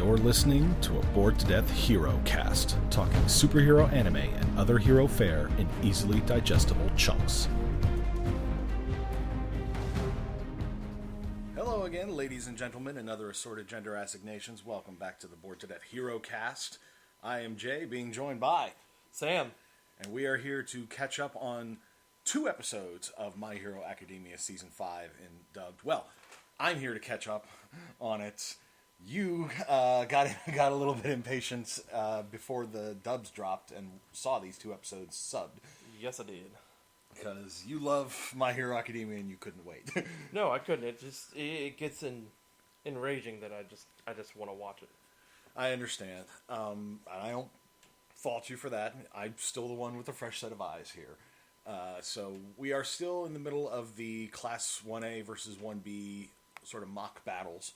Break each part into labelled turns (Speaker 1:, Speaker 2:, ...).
Speaker 1: You're listening to a Bored to Death Herocast, talking superhero anime and other hero fare in easily digestible chunks. Hello again, ladies and gentlemen, and other assorted gender assignations. Welcome back to the Bored to Death Herocast. I am Jay, being joined by
Speaker 2: Sam.
Speaker 1: And we are here to catch up on 2 episodes of My Hero Academia Season 5 in dubbed. Well, I'm here to catch up on it. You got a little bit impatient before the dubs dropped and saw these 2 episodes subbed.
Speaker 2: Yes, I did.
Speaker 1: Because you love My Hero Academia and you couldn't wait.
Speaker 2: No, I couldn't. It gets enraging that I just want to watch it.
Speaker 1: I understand. I don't fault you for that. I'm still the one with a fresh set of eyes here. So we are still in the middle of the Class 1A versus 1B sort of mock battles.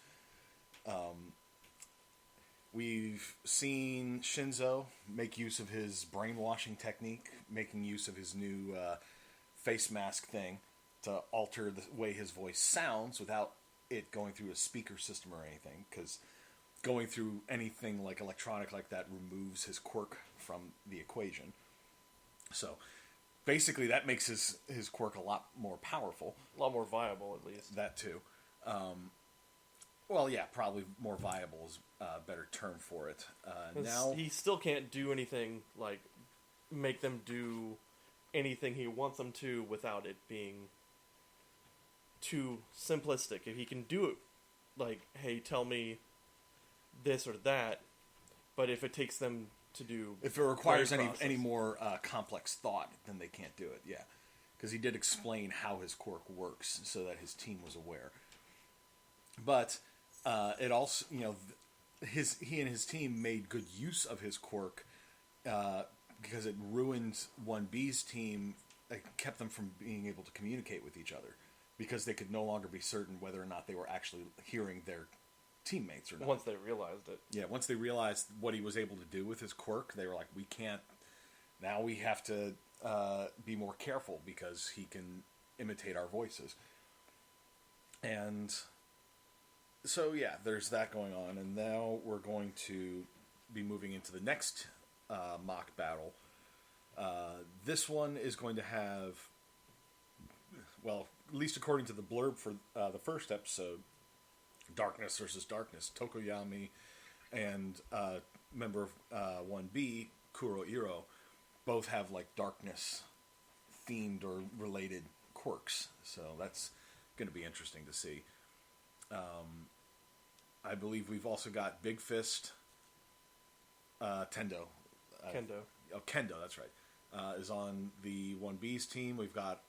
Speaker 1: We've seen Shinzo make use of his brainwashing technique, making use of his new face mask thing to alter the way his voice sounds without it going through a speaker system or anything, because going through anything like electronic like that removes his quirk from the equation. So basically that makes his quirk a lot more powerful.
Speaker 2: A lot more viable, at least.
Speaker 1: That too. Well, yeah, probably more viable is a better term for it. Now
Speaker 2: he still can't do anything, like, make them do anything he wants them to without it being too simplistic. If he can do it, like, hey, tell me this or that, but if it takes them to do...
Speaker 1: If it requires any more complex thought, then they can't do it, yeah. Because he did explain how his quirk works so that his team was aware. But it also, he and his team made good use of his quirk because it ruined 1B's team. It kept them from being able to communicate with each other because they could no longer be certain whether or not they were actually hearing their teammates or not.
Speaker 2: Once they realized it.
Speaker 1: Yeah, once they realized what he was able to do with his quirk, they were like, we can't... Now we have to be more careful because he can imitate our voices. And... So, yeah, there's that going on, and now we're going to be moving into the next mock battle. This one is going to have, well, at least according to the blurb for the first episode, Darkness versus Darkness. Tokoyami and member of 1B, Kuroiro, both have, like, darkness-themed or related quirks, so that's going to be interesting to see. I believe we've also got Big Fist, Kendo. Kendo, that's right. Is on the 1B's team. We've got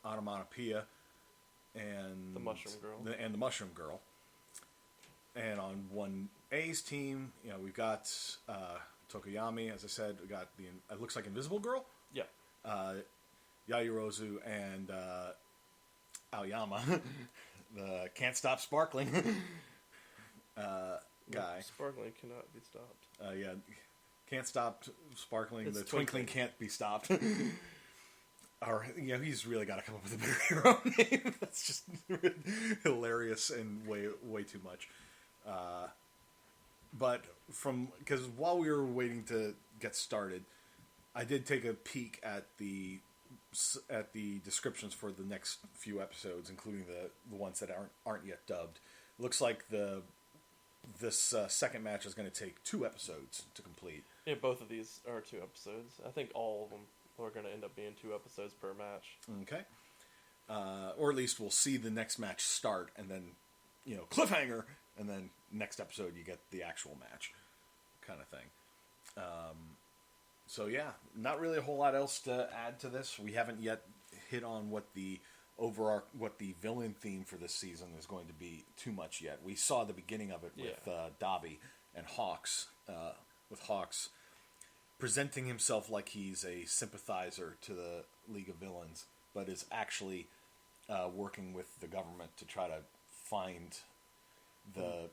Speaker 1: Onomatopoeia and
Speaker 2: the Mushroom Girl.
Speaker 1: And the Mushroom Girl. And on 1A's team, we've got Tokoyami, as I said. We got it looks like Invisible Girl.
Speaker 2: Yeah.
Speaker 1: Yaoyorozu and Aoyama. The Can't Stop Sparkling guy.
Speaker 2: Sparkling cannot be stopped.
Speaker 1: Yeah, Can't Stop Sparkling.
Speaker 2: It's
Speaker 1: the twinkling can't be stopped. Or, he's really got to come up with a better hero name. That's just hilarious and way too much. But because while we were waiting to get started, I did take a peek at the descriptions for the next few episodes, including the ones that aren't yet dubbed. It looks like this second match is going to take 2 episodes to complete.
Speaker 2: Yeah, both of these are 2 episodes. I think all of them are going to end up being 2 episodes per match.
Speaker 1: Okay. Or at least we'll see the next match start, and then, cliffhanger, and then next episode you get the actual match kind of thing. So yeah, not really a whole lot else to add to this. We haven't yet hit on what the villain theme for this season is going to be too much yet. We saw the beginning of it with Dabi and Hawks, with Hawks presenting himself like he's a sympathizer to the League of Villains, but is actually working with the government to try to find the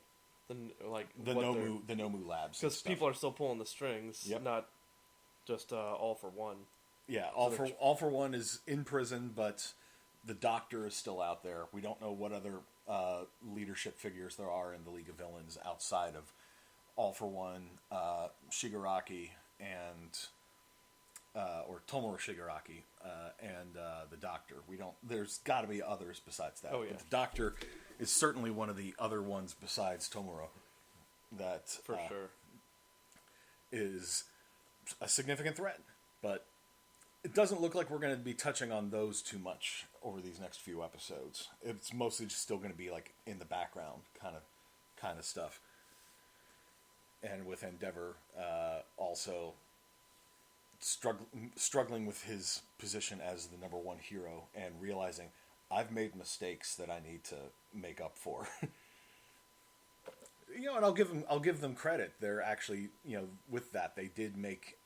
Speaker 1: Nomu labs.
Speaker 2: Because people are still pulling the strings, not just All for One.
Speaker 1: Yeah, All for One is in prison, but the Doctor is still out there. We don't know what other leadership figures there are in the League of Villains outside of All for One, Shigaraki, and or Tomura Shigaraki, and the Doctor. There's got to be others besides that.
Speaker 2: Oh, yeah.
Speaker 1: But the Doctor is certainly one of the other ones besides Tomura that
Speaker 2: For sure.
Speaker 1: is a significant threat. But it doesn't look like we're going to be touching on those too much over these next few episodes. It's mostly just still going to be like in the background kind of stuff. And with Endeavor also struggling with his position as the number one hero and realizing I've made mistakes that I need to make up for. And I'll give them credit. They're actually, with that, they did make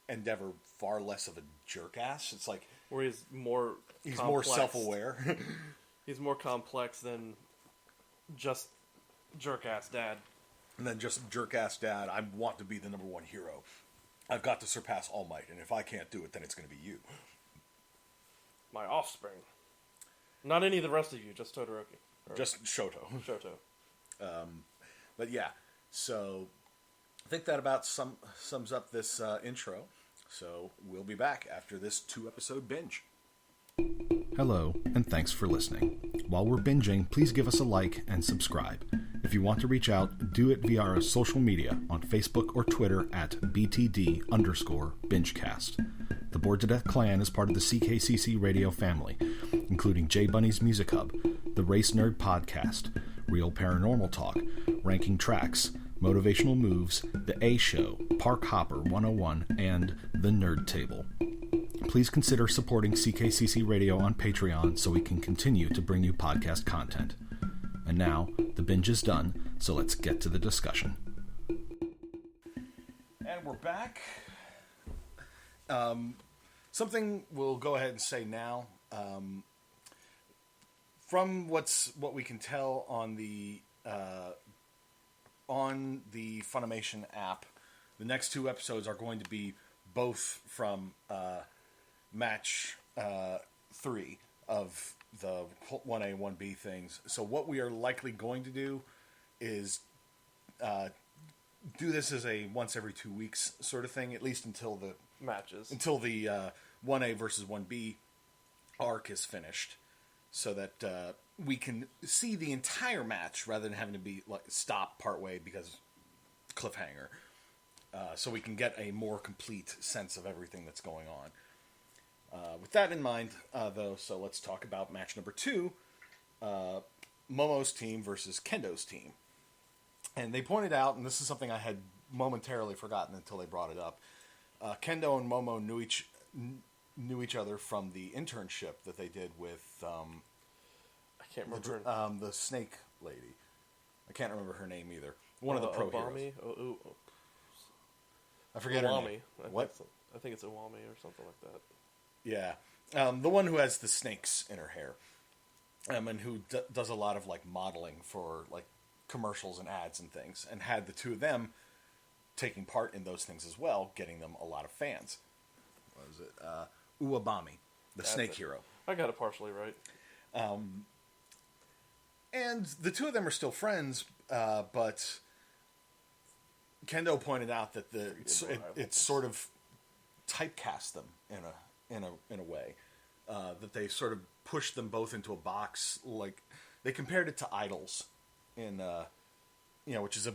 Speaker 1: Endeavor far less of a jerk ass. It's like
Speaker 2: where he's more
Speaker 1: self-aware.
Speaker 2: He's more complex than just jerk ass dad.
Speaker 1: And then just jerk ass dad, I want to be the number one hero. I've got to surpass All Might, and if I can't do it, then it's going to be you.
Speaker 2: My offspring. Not any of the rest of you, just Todoroki.
Speaker 1: Just Shoto.
Speaker 2: Shoto.
Speaker 1: But yeah, so I think that about sums up this intro. So we'll be back after this 2-episode binge.
Speaker 3: Hello, and thanks for listening. While we're binging, please give us a like and subscribe. If you want to reach out, do it via our social media on Facebook or Twitter at BTD_Bingecast. The Bored to Death Clan is part of the CKCC radio family, including J Bunny's Music Hub, the Race Nerd Podcast, Real Paranormal Talk, Ranking Tracks, Motivational Moves, The A Show, Park Hopper 101, and The Nerd Table. Please consider supporting CKCC Radio on Patreon so we can continue to bring you podcast content. And now, the binge is done, so let's get to the discussion.
Speaker 1: And we're back. Something we'll go ahead and say now. From what we can tell on the Funimation app, the next 2 episodes are going to be both from match 3 of the 1A, 1B things. So what we are likely going to do is do this as a once every 2 weeks sort of thing, at least until the
Speaker 2: matches.
Speaker 1: Until the 1A versus 1B arc is finished, so that we can see the entire match rather than having to be stop partway because cliffhanger. So we can get a more complete sense of everything that's going on. With that in mind, though, so let's talk about match number 2, Momo's team versus Kendo's team. And they pointed out, and this is something I had momentarily forgotten until they brought it up, Kendo and Momo knew each other from the internship that they did with
Speaker 2: I can't remember
Speaker 1: the snake lady. I can't remember her name either. One of the pro heroes. I forget her name. What?
Speaker 2: I think it's Iwami or something like that.
Speaker 1: Yeah, the one who has the snakes in her hair, and who does a lot of modeling for commercials and ads and things, and had the two of them taking part in those things as well, getting them a lot of fans. What was it? Uwabami, the snake hero.
Speaker 2: I got it partially right.
Speaker 1: And the two of them are still friends, but Kendo pointed out that it sort of typecast them in a way, that they sort of pushed them both into a box. Like they compared it to idols, which is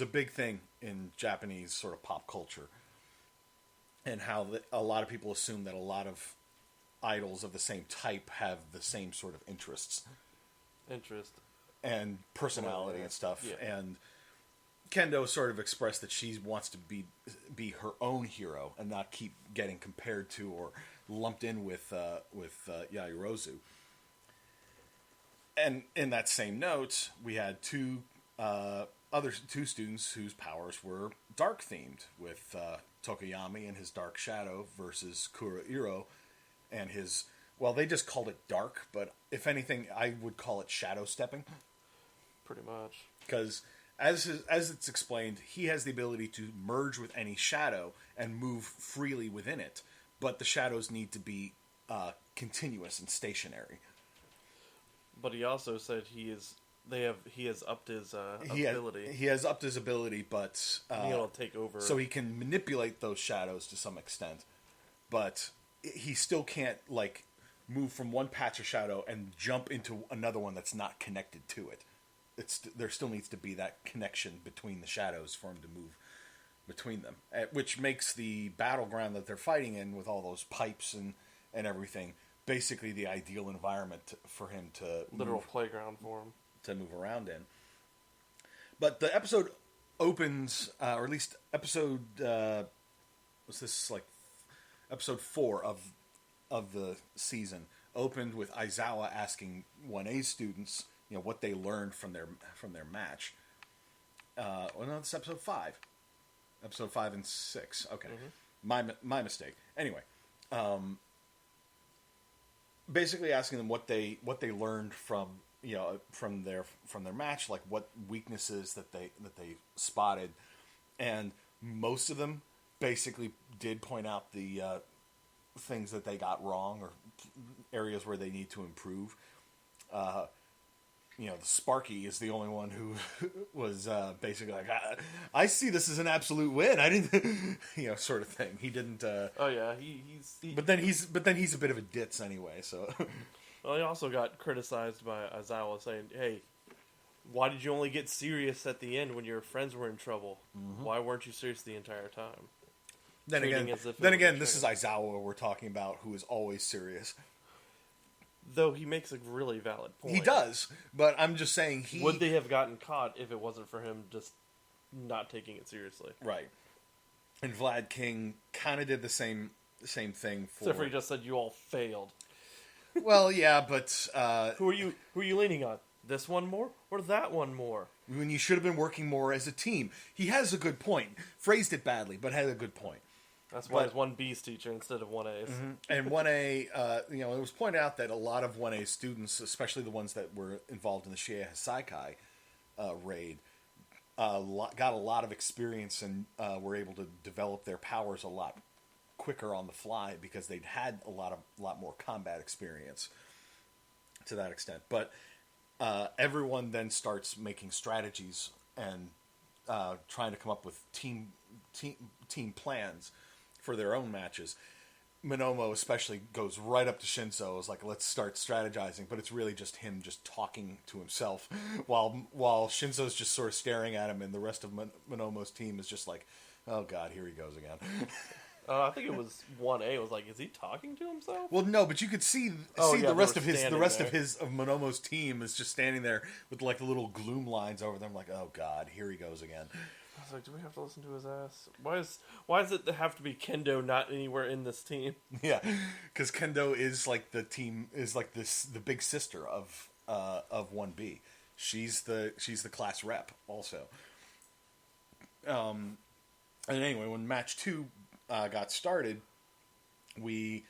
Speaker 1: a big thing in Japanese sort of pop culture, and how a lot of people assume that a lot of idols of the same type have the same sort of interests and personality and stuff. Yeah. And Kendo sort of expressed that she wants to be her own hero and not keep getting compared to or lumped in with Yaoyorozu. And in that same note, we had two students whose powers were dark themed, with Tokoyami and his dark shadow versus Kuroiro and his, well, they just called it dark, but if anything, I would call it shadow stepping.
Speaker 2: Pretty much.
Speaker 1: Because as it's explained, he has the ability to merge with any shadow and move freely within it, but the shadows need to be continuous and stationary.
Speaker 2: But he also said he is he has upped his
Speaker 1: he
Speaker 2: ability.
Speaker 1: he has upped his ability, but
Speaker 2: He'll take over.
Speaker 1: so he can manipulate those shadows to some extent, but he still can't like move from one patch of shadow and jump into another one that's not connected to it. There still needs to be that connection between the shadows for him to move between them, which makes the battleground that they're fighting in with all those pipes and everything basically the ideal environment for him to
Speaker 2: literal playground for him
Speaker 1: to move around in. But the episode opens, or at least episode was this like episode 4 of the season opened with Aizawa asking 1A students, what they learned from their match. No, it's episode 5. Episode 5 and 6. Okay. Mm-hmm. My mistake. Anyway, basically asking them what they learned from their match, like what weaknesses that they spotted, and most of them basically did point out the things that they got wrong or areas where they need to improve. The Sparky is the only one who was basically like, I see this as an absolute win. I didn't, sort of thing. He didn't.
Speaker 2: Oh yeah,
Speaker 1: But then he's a bit of a ditz anyway. So.
Speaker 2: Well, he also got criticized by Aizawa saying, "Hey, why did you only get serious at the end when your friends were in trouble? Mm-hmm. Why weren't you serious the entire time?"
Speaker 1: Then again, this is Aizawa we're talking about, who is always serious.
Speaker 2: Though he makes a really valid point.
Speaker 1: He does, but I'm just saying
Speaker 2: would they have gotten caught if it wasn't for him just not taking it seriously?
Speaker 1: Right. And Vlad King kind of did the same thing for.
Speaker 2: Except for he just said you all failed.
Speaker 1: Well, yeah, but
Speaker 2: who are you leaning on? This one more or that one more?
Speaker 1: When you should have been working more as a team. He has a good point. Phrased it badly, but had a good point.
Speaker 2: That's why he's 1B's teacher instead of 1A's.
Speaker 1: Mm-hmm. And 1A, it was pointed out that a lot of 1A students, especially the ones that were involved in the Shiei Hasaikai raid, got a lot of experience and were able to develop their powers a lot quicker on the fly because they'd had a lot more combat experience to that extent. But everyone then starts making strategies and trying to come up with team plans for their own matches. Monomo especially goes right up to Shinso, is like, let's start strategizing, but it's really just him just talking to himself while Shinso's just sort of staring at him, and the rest of Monomo's team is just like, oh god, here he goes again.
Speaker 2: I think it was 1A was like, is he talking to himself?
Speaker 1: Well, no, but you could see the rest of Monomo's team is just standing there with like the little gloom lines over them, like, oh god, here he goes again.
Speaker 2: I was like, do we have to listen to his ass? Why does it have to be Kendo not anywhere in this team?
Speaker 1: Yeah, because Kendo is like the big sister of 1B. She's the class rep also. And anyway, when match 2 got started, Tokoyami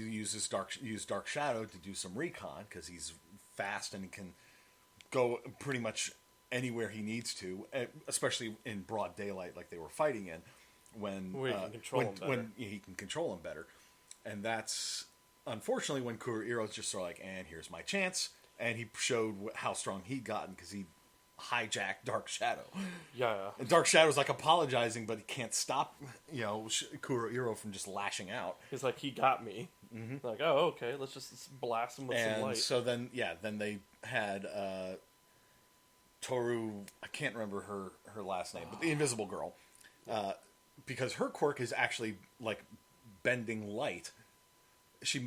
Speaker 1: used Dark Shadow to do some recon because he's fast and can go pretty much anywhere he needs to, especially in broad daylight like they were fighting in, when
Speaker 2: he
Speaker 1: can control him better. And that's unfortunately when Kuroiro's just sort of like, and here's my chance, and he showed how strong he'd gotten because he hijacked Dark Shadow.
Speaker 2: Yeah.
Speaker 1: And Dark Shadow's like apologizing, but he can't stop Kuroiro from just lashing out.
Speaker 2: He's like, he got me. Mm-hmm. Like, oh, okay, let's just blast him with some light.
Speaker 1: And so then they had Toru, I can't remember her last name, but the Invisible Girl, because her quirk is actually like bending light. She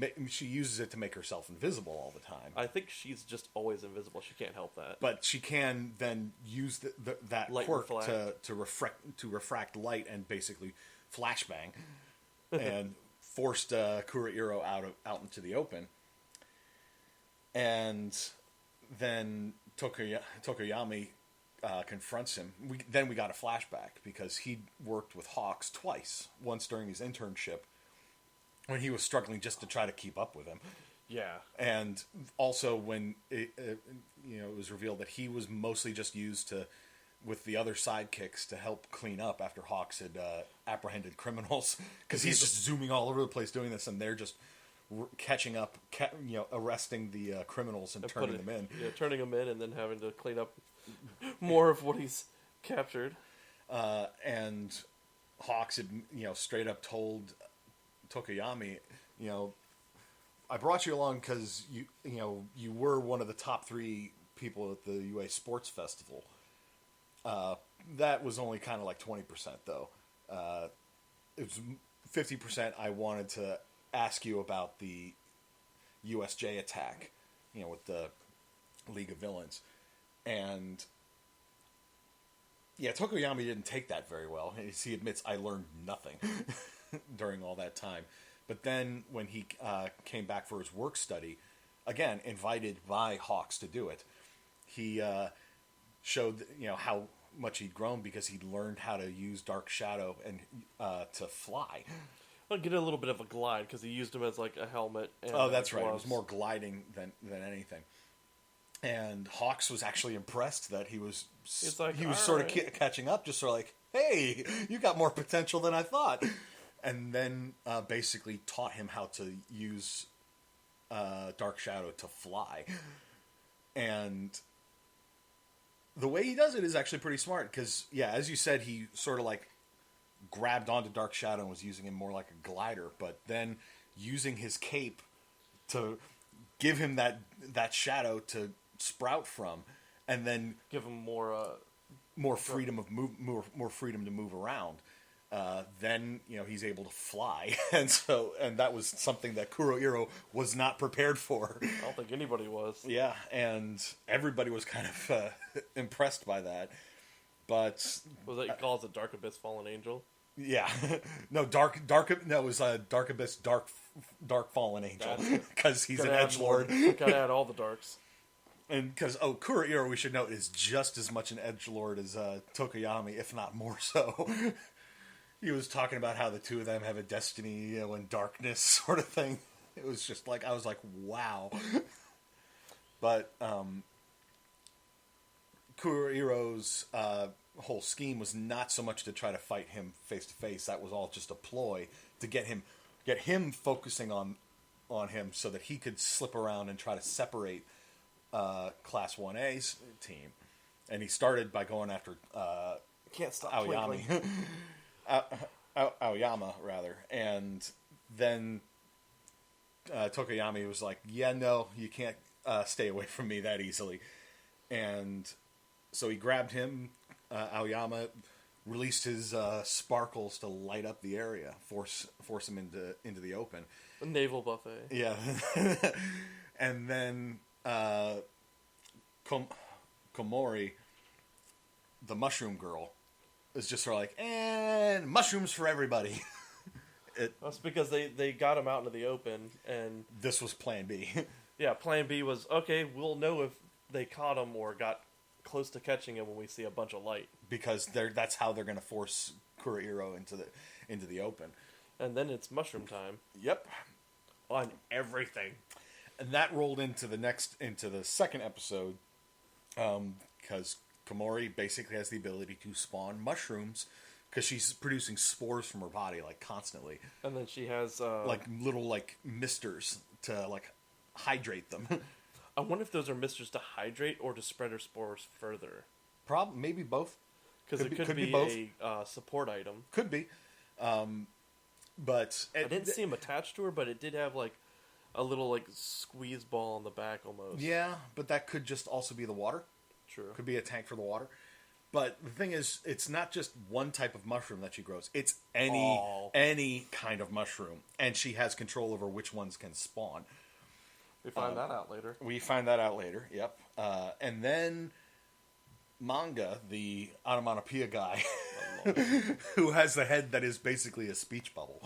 Speaker 1: uses it to make herself invisible all the time.
Speaker 2: I think she's just always invisible. She can't help that.
Speaker 1: But she can then use that
Speaker 2: light
Speaker 1: quirk to refract light and basically flashbang, and forced Kuroiro out into the open. And then Tokoyami confronts him. We got a flashback because he worked with Hawks twice. Once during his internship, when he was struggling just to try to keep up with him.
Speaker 2: Yeah.
Speaker 1: And also when it was revealed that he was mostly just used with the other sidekicks to help clean up after Hawks had apprehended criminals. Because he's just zooming all over the place doing this, and they're just catching up, arresting the criminals and turning them in.
Speaker 2: Yeah, turning them in and then having to clean up more of what he's captured.
Speaker 1: And Hawks had, straight up told Tokoyami, I brought you along because you were one of the top 3 people at the UA Sports Festival. That was only kind of like 20% though. It was 50%. I wanted to ask you about the USJ attack, with the League of Villains, and yeah, Tokoyami didn't take that very well. He admits, I learned nothing during all that time. But then when he came back for his work study, again, invited by Hawks to do it, he showed, how much he'd grown because he'd learned how to use Dark Shadow and to fly.
Speaker 2: I'll get a little bit of a glide because he used him as like a helmet. And
Speaker 1: that's right. It
Speaker 2: gloves.
Speaker 1: was more gliding than anything. And Hawks was actually impressed that he was sort of catching up, just sort of like, hey, you got more potential than I thought. And then basically taught him how to use Dark Shadow to fly. And the way he does it is actually pretty smart because, yeah, as you said, he sort of like grabbed onto Dark Shadow and was using him more like a glider, but then using his cape to give him that shadow to sprout from, and then
Speaker 2: give him more
Speaker 1: freedom of more freedom to move around. Then he's able to fly, and that was something that Kuroiro was not prepared for.
Speaker 2: I don't think anybody was.
Speaker 1: Yeah, and everybody was kind of impressed by that. But
Speaker 2: was that you call it the Dark Abyss Fallen Angel?
Speaker 1: Yeah, no, it was Dark Abyss Dark Fallen Angel because he's an edgelord.
Speaker 2: Gotta add all the darks.
Speaker 1: And because Kuroiro, we should note, is just as much an edgelord as Tokoyami, if not more so. He was talking about how the two of them have a destiny, in darkness sort of thing. It was just like, I was like, wow. But Kuroiro's whole scheme was not so much to try to fight him face to face. That was all just a ploy to get him focusing on him so that he could slip around and try to separate Class 1A's team. And he started by going after
Speaker 2: Can't stop
Speaker 1: Aoyami. Aoyama, rather. And then Tokoyami was like, yeah, no, you can't stay away from me that easily. And so he grabbed him. Aoyama released his sparkles to light up the area, force him into the open.
Speaker 2: A naval buffet.
Speaker 1: Yeah. And then Komori, the mushroom girl, is just sort of like, and mushrooms for everybody.
Speaker 2: That's because they got him out into the open, and
Speaker 1: this was Plan B.
Speaker 2: Yeah, Plan B was, okay, we'll know if they caught him or got close to catching him when we see a bunch of light.
Speaker 1: Because that's how they're going to force Kuroiro into the open.
Speaker 2: And then it's mushroom time.
Speaker 1: Yep.
Speaker 2: On everything.
Speaker 1: And that rolled into the second episode, because Komori basically has the ability to spawn mushrooms because she's producing spores from her body like constantly.
Speaker 2: And then she has
Speaker 1: like little like misters to like hydrate them.
Speaker 2: I wonder if those are misters to hydrate or to spread her spores further.
Speaker 1: Maybe both.
Speaker 2: Because it could be both. A support item.
Speaker 1: Could be. But
Speaker 2: I didn't see him attached to her, but it did have like a little like squeeze ball on the back almost.
Speaker 1: Yeah, but that could just also be the water.
Speaker 2: True.
Speaker 1: Could be a tank for the water. But the thing is, it's not just one type of mushroom that she grows. It's any kind of mushroom. And she has control over which ones can spawn.
Speaker 2: We find that out later.
Speaker 1: We find that out later, yep. And then Manga, the onomatopoeia guy, who has the head that is basically a speech bubble.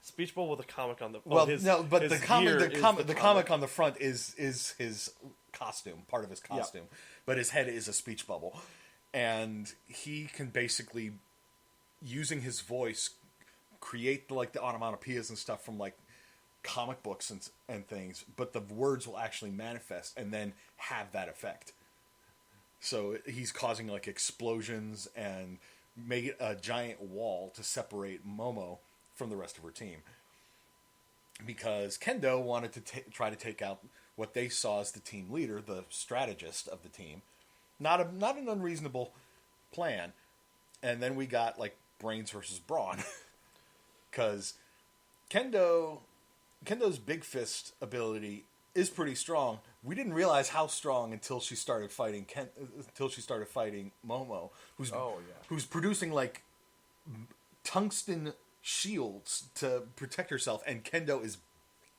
Speaker 2: Speech bubble with a comic on the...
Speaker 1: the comic on the front is his costume, part of his costume. Yep. But his head is a speech bubble. And he can basically, using his voice, create the onomatopoeias and stuff from comic books and things, but the words will actually manifest and then have that effect. So he's causing explosions and make a giant wall to separate Momo from the rest of her team. because Kendo wanted to try to take out what they saw as the team leader, the strategist of the team. Not an unreasonable plan. And then we got like brains versus brawn, because Kendo's big fist ability is pretty strong. We didn't realize how strong until she started fighting Momo, who's producing like tungsten shields to protect herself, and Kendo is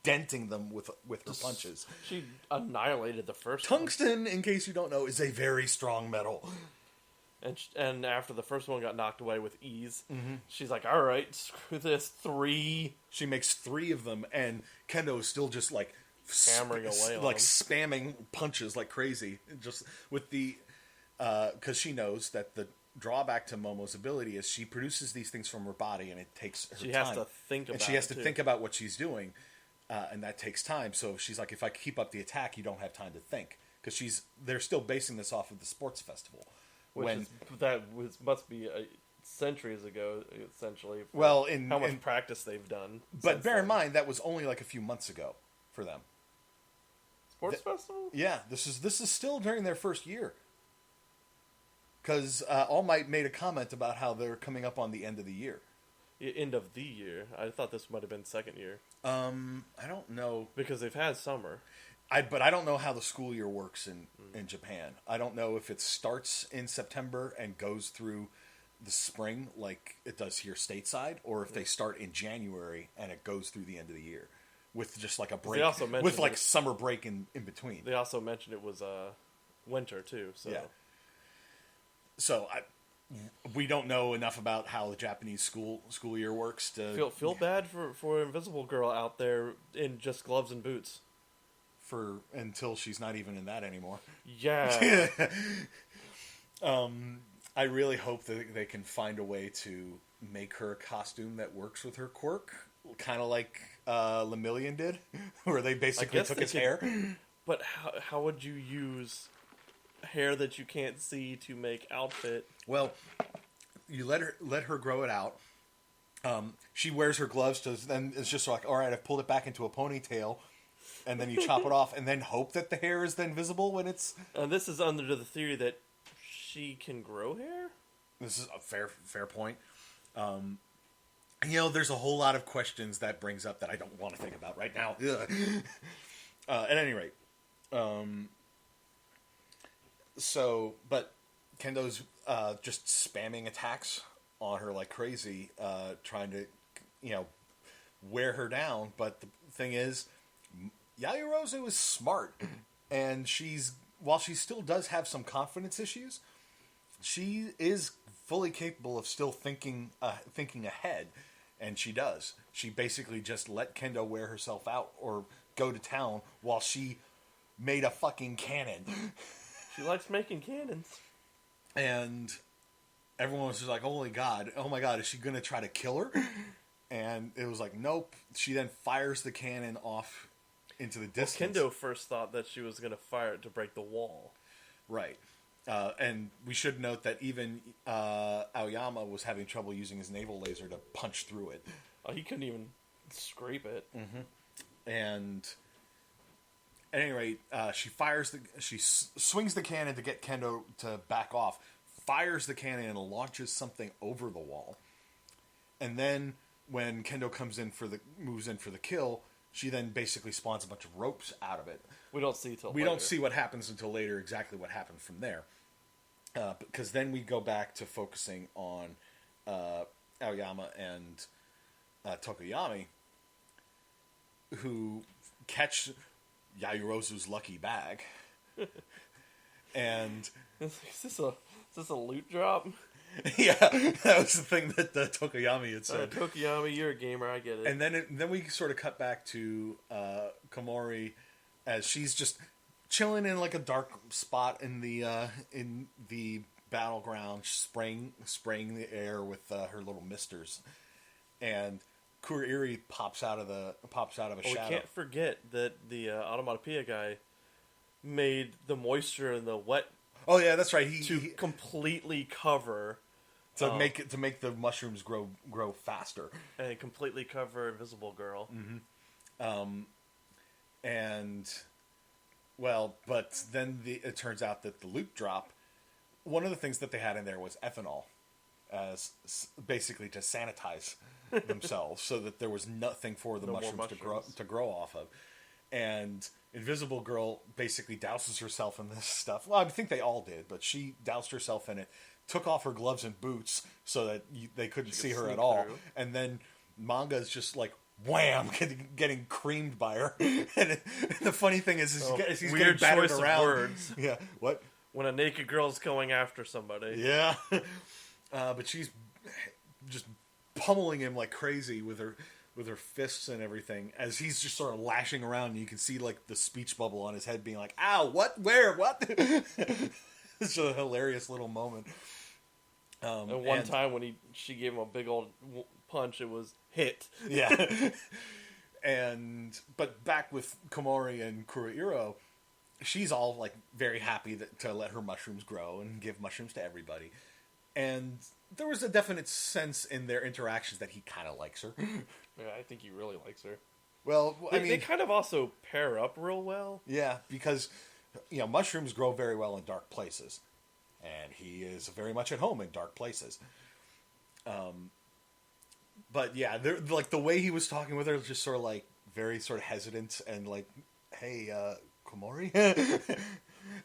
Speaker 1: denting them with her punches.
Speaker 2: She annihilated the first
Speaker 1: Tungsten, in case you don't know, is a very strong metal.
Speaker 2: And after the first one got knocked away with ease, she's like, all right, screw this, 3.
Speaker 1: She makes 3 of them, and Kendo is still just like
Speaker 2: hammering away on
Speaker 1: like
Speaker 2: them.
Speaker 1: spamming punches like crazy. Just with the because she knows that the drawback to Momo's ability is she produces these things from her body, and it takes her time.
Speaker 2: She has to think about
Speaker 1: and she has
Speaker 2: it,
Speaker 1: to
Speaker 2: too.
Speaker 1: think about what she's doing, and that takes time. So she's like, if I keep up the attack, you don't have time to think, because they're still basing this off of the sports festival.
Speaker 2: Must be centuries ago, essentially.
Speaker 1: Well,
Speaker 2: how much practice they've done.
Speaker 1: But bear in mind, that was only like a few months ago for them.
Speaker 2: Sports festival?
Speaker 1: Yeah, this is still during their first year. Because All Might made a comment about how they're coming up on the end of the year.
Speaker 2: End of the year. I thought this might have been second year.
Speaker 1: I don't know.
Speaker 2: Because they've had summer.
Speaker 1: But I don't know how the school year works in Japan. I don't know if it starts in September and goes through the spring like it does here stateside, or if they start in January and it goes through the end of the year with just like a break, with like summer break in between.
Speaker 2: They also mentioned it was winter too. So
Speaker 1: yeah. So we don't know enough about how the Japanese school year works to
Speaker 2: feel bad for Invisible Girl out there in just gloves and boots.
Speaker 1: Until she's not even in that anymore.
Speaker 2: Yeah.
Speaker 1: I really hope that they can find a way to make her a costume that works with her quirk, kind of like Lemillion did, where they basically took his hair.
Speaker 2: But how would you use hair that you can't see to make outfit?
Speaker 1: Well, you let her grow it out. She wears her gloves then it's just like, all right, I've pulled it back into a ponytail. And then you chop it off, and then hope that the hair is then visible when it's...
Speaker 2: this is under the theory that she can grow hair?
Speaker 1: This is a fair point. There's a whole lot of questions that brings up that I don't want to think about right now. At any rate. But Kendo's just spamming attacks on her like crazy, trying to, wear her down. But the thing is... Yaoyorozu is smart, and while she still does have some confidence issues, she is fully capable of still thinking ahead, and she does. She basically just let Kendo wear herself out or go to town while she made a fucking cannon.
Speaker 2: She likes making cannons.
Speaker 1: And everyone was just like, oh my god, is she going to try to kill her? And it was like, nope. She then fires the cannon off into the distance.
Speaker 2: Kendo first thought that she was going to fire it to break the wall.
Speaker 1: Right. And we should note that even Aoyama was having trouble using his naval laser to punch through it.
Speaker 2: Oh, he couldn't even scrape it.
Speaker 1: Mm-hmm. And at any rate, she swings the cannon to get Kendo to back off, fires the cannon and launches something over the wall. And then when Kendo moves in for the kill, she then basically spawns a bunch of ropes out of it.
Speaker 2: We don't see
Speaker 1: We don't see what happens until later, exactly what happened from there. Because then we go back to focusing on Aoyama and Tokoyami, who catch Yaoyorozu's lucky bag. And...
Speaker 2: Is this a loot drop?
Speaker 1: Yeah, that was the thing that Tokoyami had said.
Speaker 2: Tokoyami, you're a gamer, I get it.
Speaker 1: And then we sort of cut back to Komori as she's just chilling in like a dark spot in the battleground, spraying the air with her little misters, and Kuroiro pops out of a shadow.
Speaker 2: We can't forget that the onomatopoeia guy made the moisture and the wet.
Speaker 1: Oh yeah, that's right.
Speaker 2: He completely cover
Speaker 1: to make the mushrooms grow faster
Speaker 2: and completely cover Invisible Girl.
Speaker 1: Mm-hmm. And, well, but then it turns out that the loot drop, one of the things that they had in there was ethanol, as basically to sanitize themselves, so that there was nothing for the mushrooms to grow off of. And Invisible Girl basically douses herself in this stuff. Well, I think they all did, but she doused herself in it, took off her gloves and boots so that they couldn't see her at all. And then Manga's just like, wham, getting creamed by her. And the funny thing is he's getting battered around. Words. Yeah, what?
Speaker 2: When a naked girl's going after somebody.
Speaker 1: Yeah. But she's just pummeling him like crazy with her fists and everything, as he's just sort of lashing around, and you can see like the speech bubble on his head being like, ow, what, where, what? It's a hilarious little moment.
Speaker 2: And one time when she gave him a big old punch, it was hit.
Speaker 1: Yeah. But back with Komori and Kuroiro, she's all like very happy to let her mushrooms grow and give mushrooms to everybody. And there was a definite sense in their interactions that he kind of likes her.
Speaker 2: Yeah, I think he really likes her.
Speaker 1: Well,
Speaker 2: they kind of also pair up real well.
Speaker 1: Yeah, because mushrooms grow very well in dark places, and he is very much at home in dark places. But yeah, like the way he was talking with her was just sort of like very sort of hesitant and like, "Hey, Komori."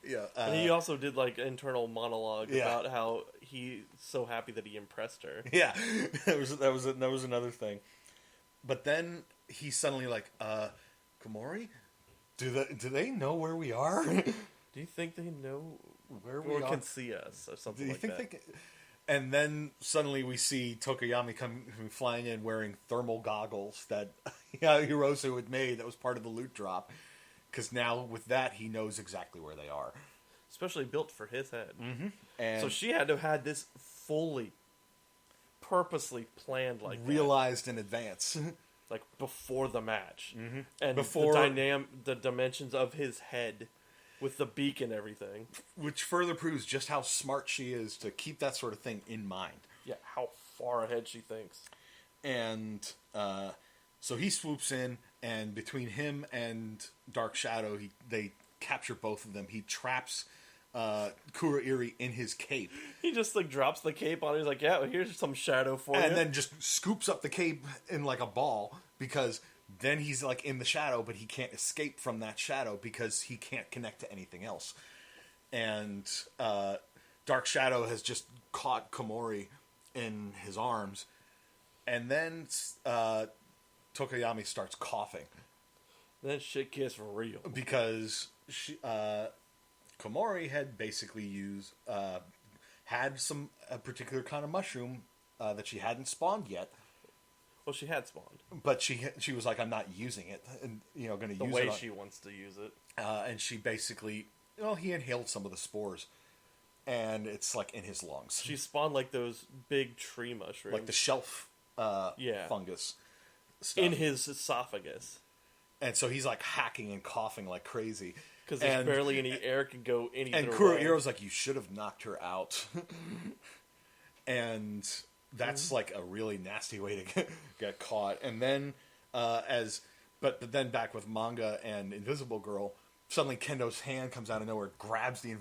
Speaker 1: Yeah,
Speaker 2: and he also did like internal monologue about how he's so happy that he impressed her.
Speaker 1: Yeah, that was another thing. But then he's suddenly like, Komori, do they know where we are?
Speaker 2: Do you think they know
Speaker 1: where we are?
Speaker 2: Or can see us or something like that?
Speaker 1: And then suddenly we see Tokoyami come flying in wearing thermal goggles that Yaoyorozu had made. That was part of the loot drop. Because now, with that, he knows exactly where they are.
Speaker 2: Especially built for his head.
Speaker 1: Mm-hmm. And
Speaker 2: so she had to have had this fully, purposely planned like
Speaker 1: realized in advance.
Speaker 2: Like, before the match.
Speaker 1: Mm-hmm.
Speaker 2: And the dimensions of his head with the beak and everything.
Speaker 1: Which further proves just how smart she is to keep that sort of thing in mind.
Speaker 2: Yeah, how far ahead she thinks.
Speaker 1: And so he swoops in, and between him and Dark Shadow, they capture both of them. He traps Kuroiro in his cape.
Speaker 2: He just like drops the cape on. He's like, "Yeah, well, here's some shadow for you,"
Speaker 1: and then just scoops up the cape in like a ball, because then he's like in the shadow, but he can't escape from that shadow because he can't connect to anything else. And Dark Shadow has just caught Komori in his arms, and then Tokoyami starts coughing.
Speaker 2: Then shit gets real.
Speaker 1: Because Komori had basically had a particular kind of mushroom that she hadn't spawned yet.
Speaker 2: Well, she had spawned.
Speaker 1: But she was like, I'm not using it. And, going to use it.
Speaker 2: The way she wants to use it.
Speaker 1: And she basically, he inhaled some of the spores. And it's like in his lungs.
Speaker 2: She spawned like those big tree mushrooms.
Speaker 1: Like the shelf fungus stuff.
Speaker 2: In his esophagus.
Speaker 1: And so he's like hacking and coughing like crazy.
Speaker 2: Because there's barely any air can go any
Speaker 1: And Kuroiro's like, you should have knocked her out. And that's like a really nasty way to get caught. And then but then back with Manga and Invisible Girl, suddenly Kendo's hand comes out of nowhere, grabs the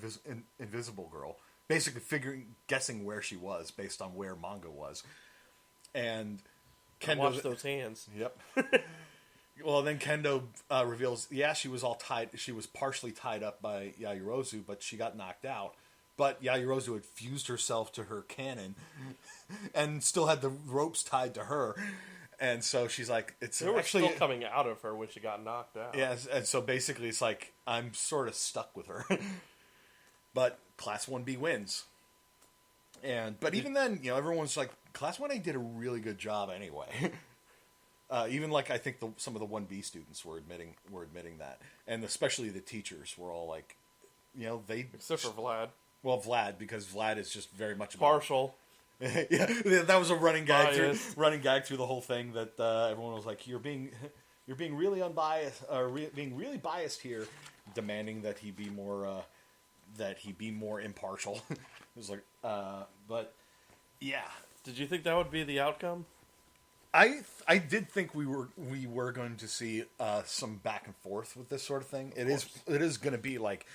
Speaker 1: Invisible Girl, basically guessing where she was based on where Manga was. And
Speaker 2: Kendo, watch those hands.
Speaker 1: Yep. Well, then Kendo reveals, she was she was partially tied up by Yaoyorozu, but she got knocked out. But Yaoyorozu had fused herself to her cannon and still had the ropes tied to her. And so she's like,
Speaker 2: they were still coming out of her when she got knocked out.
Speaker 1: Yeah, and so basically it's like, I'm sort of stuck with her. But Class 1B wins. But even then, everyone's like, Class 1A did a really good job anyway. Even like I think some of the 1B students were admitting that, and especially the teachers were all like, they
Speaker 2: except for Vlad.
Speaker 1: Well, Vlad, because Vlad is just very much
Speaker 2: partial.
Speaker 1: Yeah, that was a running gag through the whole thing, that everyone was like, you're being really unbiased, or being really biased here, demanding that he be more impartial. It was like, but yeah.
Speaker 2: Did you think that would be the outcome?
Speaker 1: I did think we were going to see some back and forth with this sort of thing. It is going to be like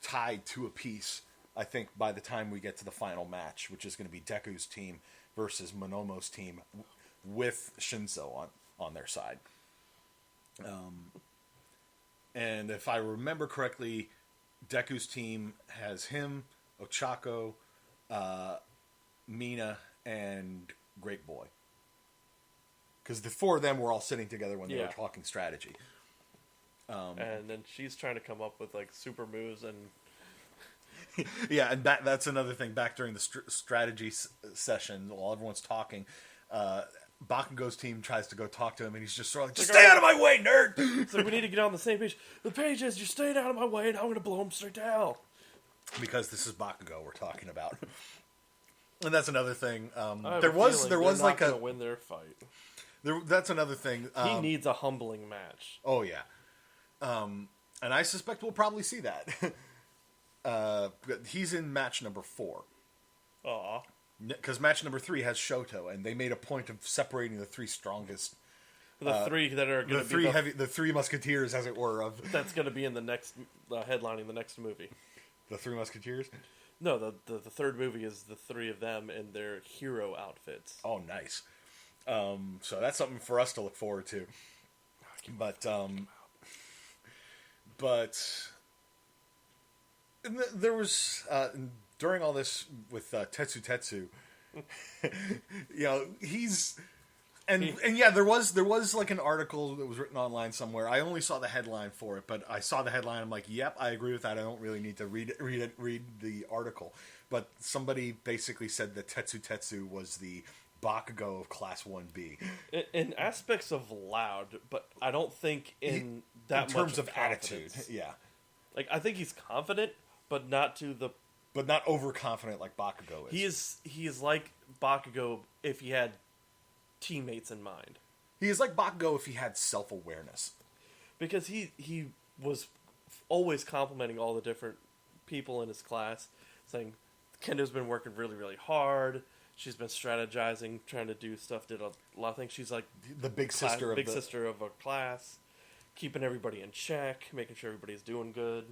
Speaker 1: tied to a piece. I think by the time we get to the final match, which is going to be Deku's team versus Monomo's team, with Shinzo on their side. And if I remember correctly, Deku's team has him, Ochako, Mina, and Great Boy. Because the four of them were all sitting together when they were talking strategy.
Speaker 2: And then she's trying to come up with like super moves and...
Speaker 1: Yeah, and that's another thing. Back during the strategy session, while everyone's talking, Bakugo's team tries to go talk to him, and he's just sort of like, just stay out of my way, nerd!
Speaker 2: So we need to get on the same page. The page is, you're staying out of my way, and I'm going to blow him straight down.
Speaker 1: Because this is Bakugo we're talking about. And that's another thing.
Speaker 2: There was
Speaker 1: like
Speaker 2: a win their fight.
Speaker 1: That's another thing.
Speaker 2: He needs a humbling match.
Speaker 1: Oh, yeah. And I suspect we'll probably see that. He's in match number 4.
Speaker 2: Aw.
Speaker 1: Because match number 3 has Shoto, and they made a point of separating the 3 strongest.
Speaker 2: The 3 that are going to be
Speaker 1: the 3 musketeers, as it were.
Speaker 2: That's going to be in the next headlining the next movie.
Speaker 1: The 3 musketeers?
Speaker 2: No, the third movie is the 3 of them in their hero outfits.
Speaker 1: Oh, nice. So that's something for us to look forward to. But there was during all this with Tetsu, he's and yeah, there was like an article that was written online somewhere. I only saw the headline for it, but I saw the headline. I'm like, yep, I agree with that. I don't really need to read the article. But somebody basically said that Tetsu was the Bakugo of Class 1B.
Speaker 2: In aspects of loud, but I don't think in terms much of
Speaker 1: attitude. Yeah,
Speaker 2: like I think he's confident, but not
Speaker 1: overconfident like Bakugo is.
Speaker 2: He is like Bakugo if he had teammates in mind.
Speaker 1: He is like Bakugo if he had self-awareness.
Speaker 2: Because he was always complimenting all the different people in his class, saying Kendo's been working really, really hard. She's been strategizing, trying to do stuff, did a lot of things. She's like
Speaker 1: the big sister
Speaker 2: of a class, keeping everybody in check, making sure everybody's doing good.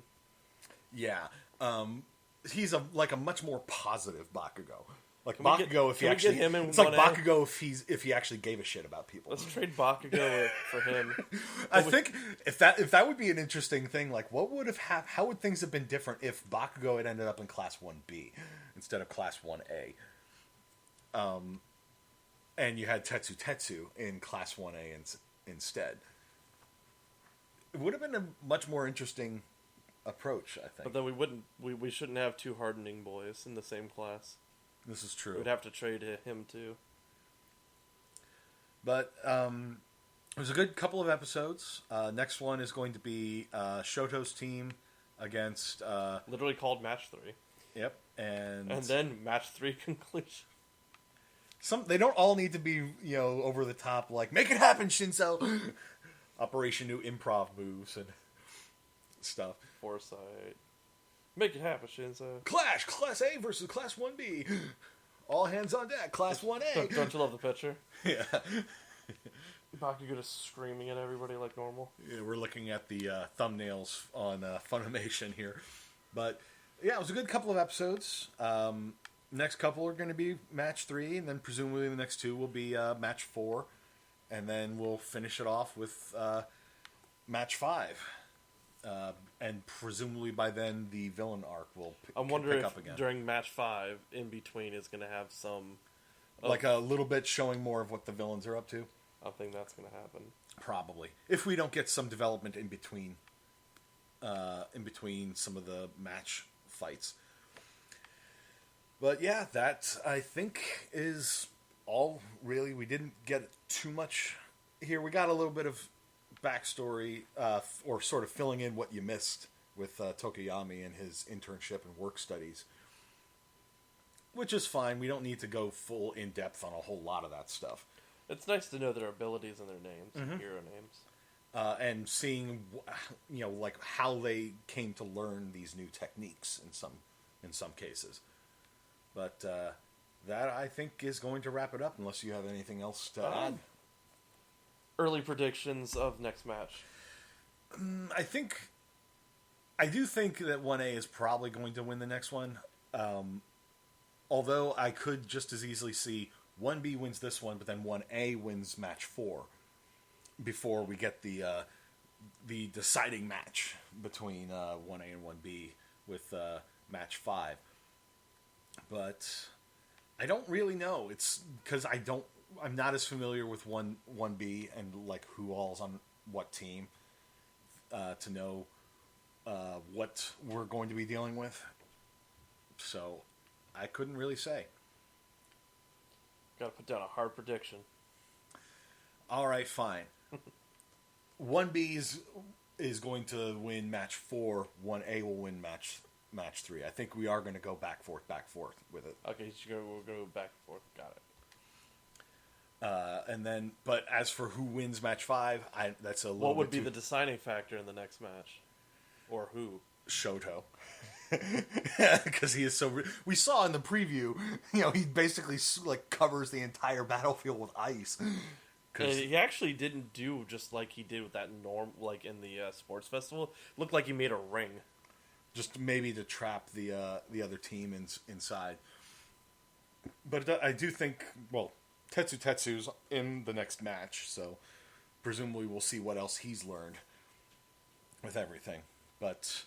Speaker 1: Yeah. He's a much more positive Bakugo. Like Bakugo if he actually it's like Bakugo if he actually gave a shit about people.
Speaker 2: Let's trade Bakugo for him.
Speaker 1: I think if that would be an interesting thing, like how would things have been different if Bakugo had ended up in Class 1B instead of Class 1A? And you had Tetsu in Class 1A instead. It would have been a much more interesting approach, I think.
Speaker 2: But then we shouldn't have 2 hardening boys in the same class.
Speaker 1: This is true.
Speaker 2: We'd have to trade him too.
Speaker 1: But it was a good couple of episodes. Next one is going to be Shoto's team against...
Speaker 2: literally called Match 3.
Speaker 1: Yep. And
Speaker 2: then Match 3 conclusion.
Speaker 1: They don't all need to be, over the top, like, make it happen, Shinzo! Operation New Improv moves and stuff.
Speaker 2: Foresight. Make it happen, Shinzo.
Speaker 1: Clash! Class A versus Class 1B. All hands on deck. Class 1A.
Speaker 2: Don't you love the picture?
Speaker 1: Yeah.
Speaker 2: Bakugo just screaming at everybody like normal.
Speaker 1: Yeah, we're looking at the thumbnails on Funimation here. But, yeah, it was a good couple of episodes. Next couple are going to be Match 3, and then presumably the next 2 will be Match 4. And then we'll finish it off with Match 5. And presumably by then the villain arc will pick up again.
Speaker 2: During Match 5, in between, is going to have some...
Speaker 1: like a little bit showing more of what the villains are up to?
Speaker 2: I think that's going to happen.
Speaker 1: Probably. If we don't get some development in between some of the match fights. But yeah, that I think is all really. We didn't get too much here. We got a little bit of backstory, or sort of filling in what you missed with Tokoyami and his internship and work studies, which is fine. We don't need to go full in depth on a whole lot of that stuff.
Speaker 2: It's nice to know their abilities and their names, hero names,
Speaker 1: and seeing like how they came to learn these new techniques in some cases. But that I think is going to wrap it up. Unless you have anything else to add.
Speaker 2: early predictions of next match.
Speaker 1: I do think that 1A is probably going to win the next one. Although I could just as easily see 1B wins this one, but then 1A wins match 4 before we get the deciding match between 1A and 1B with match 5. But I don't really know. It's because I'm not as familiar with 1B and like who all's on what team to know what we're going to be dealing with. So I couldn't really say.
Speaker 2: Got to put down a hard prediction.
Speaker 1: All right, fine. 1B is going to win match 4. 1A will win match 3. I think we are going to go back forth with it.
Speaker 2: Okay, so we'll go back and forth. Got it.
Speaker 1: And then, but as for who wins match 5, that's a little.
Speaker 2: What would be the deciding factor in the next match, or who?
Speaker 1: Shoto. Because he is so. We saw in the preview, he basically like covers the entire battlefield with ice.
Speaker 2: And he actually didn't do just like he did with that like in the sports festival. Looked like he made a ring,
Speaker 1: just maybe to trap the other team inside. But I do think, well, Tetsu's in the next match, so presumably we'll see what else he's learned with everything. But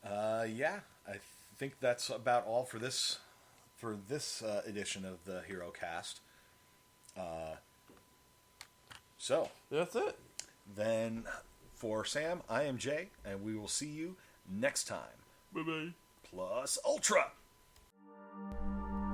Speaker 1: yeah, I think that's about all for this edition of the Herocast. So
Speaker 2: that's it.
Speaker 1: Then for Sam, I am Jay, and we will see you next time.
Speaker 2: Bye-bye.
Speaker 1: Plus Ultra.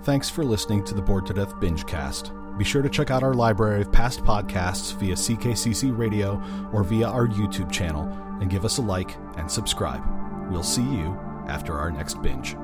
Speaker 3: Thanks for listening to the Bored to Death Bingecast. Be sure to check out our library of past podcasts via CKCC Radio or via our YouTube channel, and give us a like and subscribe. We'll see you after our next binge.